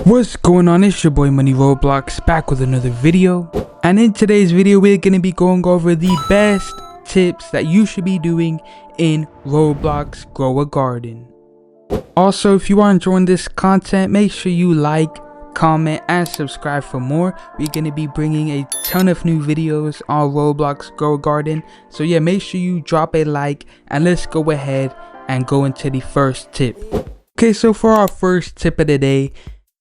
What's going on? It's your boy MoneyRBLX back with another video, and in today's video we're going to be going over the best tips that you should be doing in Roblox Grow a Garden. Also, if you are enjoying this content, make sure you like, comment, and subscribe for more. We're going to be bringing a ton of new videos on Roblox Grow a Garden, so yeah, make sure you drop a like, and let's go ahead and go into the first tip. Okay, so for our first tip of the day,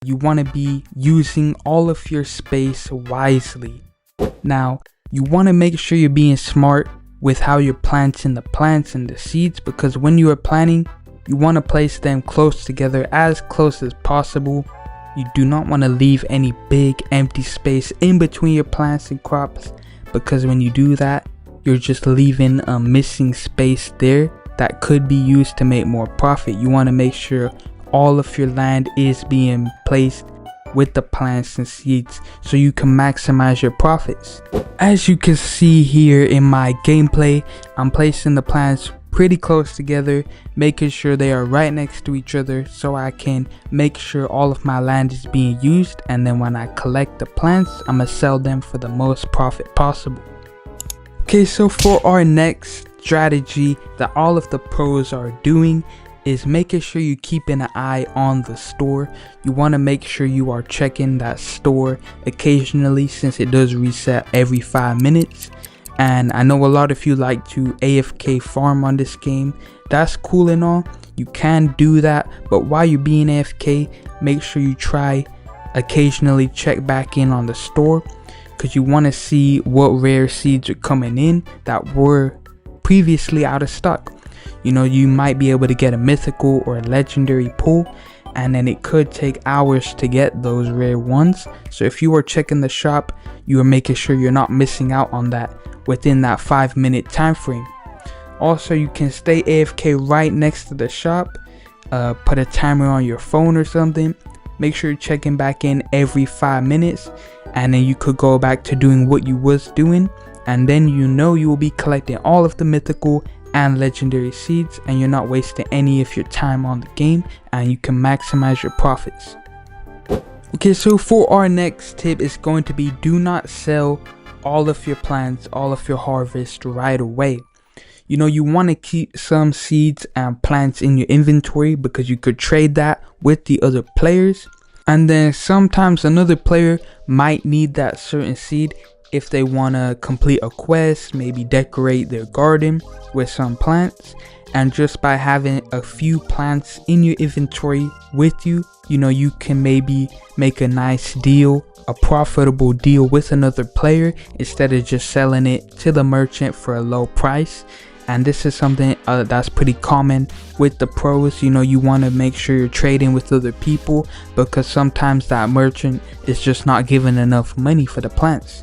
you want to be using all of your space wisely. Now, you want to make sure you're being smart with how you're planting the plants and the seeds, because when you are planting, you want to place them close together, as close as possible. You do not want to leave any big empty space in between your plants and crops, because when you do that, you're just leaving a missing space there that could be used to make more profit. You want to make sure all of your land is being placed with the plants and seeds so you can maximize your profits. As you can see here in my gameplay, I'm placing the plants pretty close together, making sure they are right next to each other so I can make sure all of my land is being used, and then when I collect the plants, I'm gonna sell them for the most profit possible. Okay, so for our next strategy that all of the pros are doing is making sure you keeping an eye on the store. You want to make sure you are checking that store occasionally, since it does reset every 5 minutes. And I know a lot of you like to AFK farm on this game. That's cool and all, you can do that, but while you're being AFK, make sure you try occasionally check back in on the store, because you want to see what rare seeds are coming in that were previously out of stock. You know, you might be able to get a mythical or a legendary pull, and then it could take hours to get those rare ones. So if you are checking the shop, you are making sure you're not missing out on that within that 5-minute time frame. Also, you can stay AFK right next to the shop, put a timer on your phone or something. Make sure you're checking back in every 5 minutes, and then you could go back to doing what you was doing, and then you know you will be collecting all of the mythical and legendary seeds, and you're not wasting any of your time on the game, and you can maximize your profits. Okay, so for our next tip is going to be, do not sell all of your plants, all of your harvest right away. You know, you want to keep some seeds and plants in your inventory, because you could trade that with the other players, and then sometimes another player might need that certain seed if they want to complete a quest, maybe decorate their garden with some plants. And just by having a few plants in your inventory with you, you know, you can maybe make a nice deal, a profitable deal with another player, instead of just selling it to the merchant for a low price. And this is something that's pretty common with the pros. You know, you want to make sure you're trading with other people, because sometimes that merchant is just not giving enough money for the plants.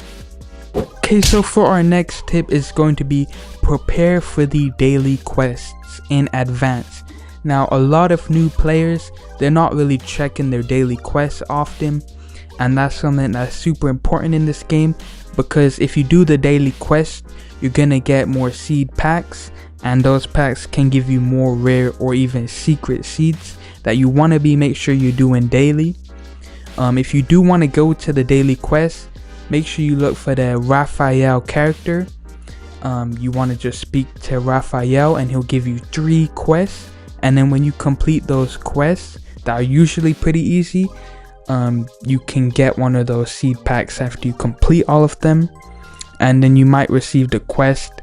Okay, so for our next tip is going to be, prepare for the daily quests in advance. Now, a lot of new players, they're not really checking their daily quests often, and that's something that's super important in this game, because if you do the daily quest, you're gonna get more seed packs, and those packs can give you more rare or even secret seeds that you want to make sure you're doing daily. If you do want to go to the daily quest, make sure you look for the Raphael character. You want to just speak to Raphael, and he'll give you 3 quests, and then when you complete those quests that are usually pretty easy, you can get one of those seed packs after you complete all of them. And then you might receive the quest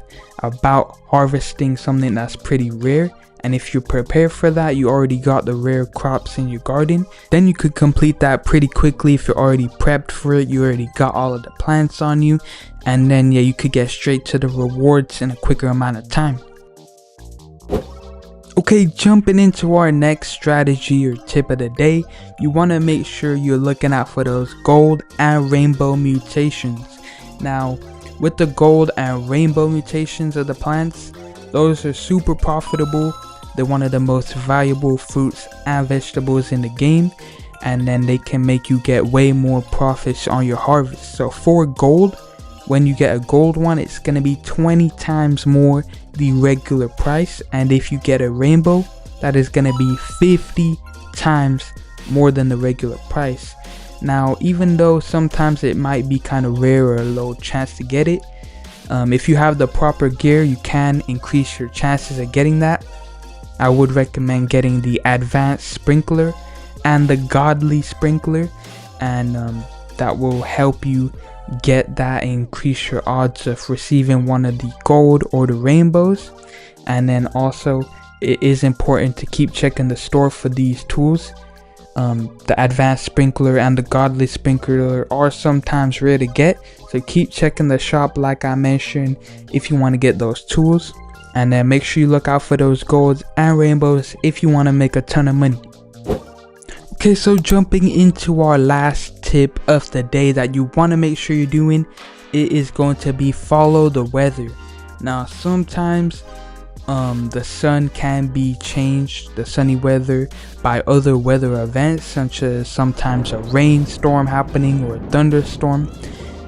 about harvesting something that's pretty rare, and if you're prepared for that, you already got the rare crops in your garden, then you could complete that pretty quickly. If you're already prepped for it, you already got all of the plants on you, and then yeah, you could get straight to the rewards in a quicker amount of time. Okay, jumping into our next strategy or tip of the day, you want to make sure you're looking out for those gold and rainbow mutations. Now, with the gold and rainbow mutations of the plants, those are super profitable. They're one of the most valuable fruits and vegetables in the game, and then they can make you get way more profits on your harvest. So for gold, when you get a gold one, it's going to be 20 times more the regular price, and if you get a rainbow, that is going to be 50 times more than the regular price. Now, even though sometimes it might be kind of rare or a low chance to get it, if you have the proper gear, you can increase your chances of getting that. I would recommend getting the advanced sprinkler and the godly sprinkler, and that will help you get that and increase your odds of receiving one of the gold or the rainbows. And then also, it is important to keep checking the store for these tools. The advanced sprinkler and the godly sprinkler are sometimes rare to get, so keep checking the shop like I mentioned if you want to get those tools. And then make sure you look out for those golds and rainbows if you want to make a ton of money. Okay, so jumping into our last tip of the day that you want to make sure you're doing, it is going to be follow the weather. Now, sometimes the sun can be changed, the sunny weather, by other weather events, such as sometimes a rainstorm happening or a thunderstorm.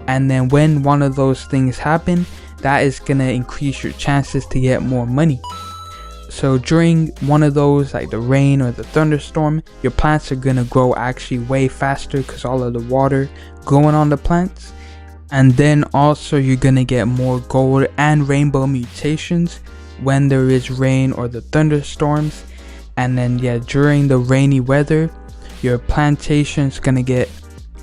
And then when one of those things happen, that is going to increase your chances to get more money. So during one of those, like the rain or the thunderstorm, your plants are going to grow actually way faster because all of the water going on the plants. And then also you're going to get more gold and rainbow mutations when there is rain or the thunderstorms. And then during the rainy weather, your plantation is going to get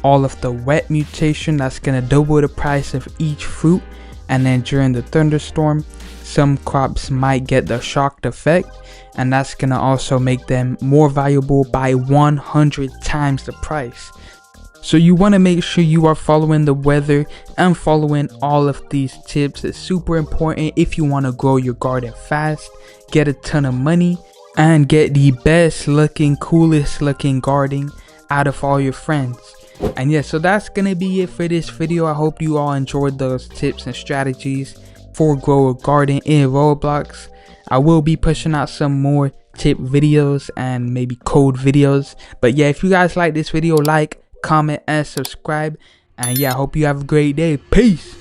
all of the wet mutation. That's going to double the price of each fruit. And then during the thunderstorm, some crops might get the shocked effect, and that's going to also make them more valuable by 100 times the price. So you want to make sure you are following the weather and following all of these tips. It's super important if you want to grow your garden fast, get a ton of money, and get the best looking, coolest looking garden out of all your friends. And so that's gonna be it for this video. I hope you all enjoyed those tips and strategies for grow a garden in Roblox. I will be pushing out some more tip videos and maybe code videos. But if you guys like this video, like, comment, and subscribe. And I hope you have a great day. Peace.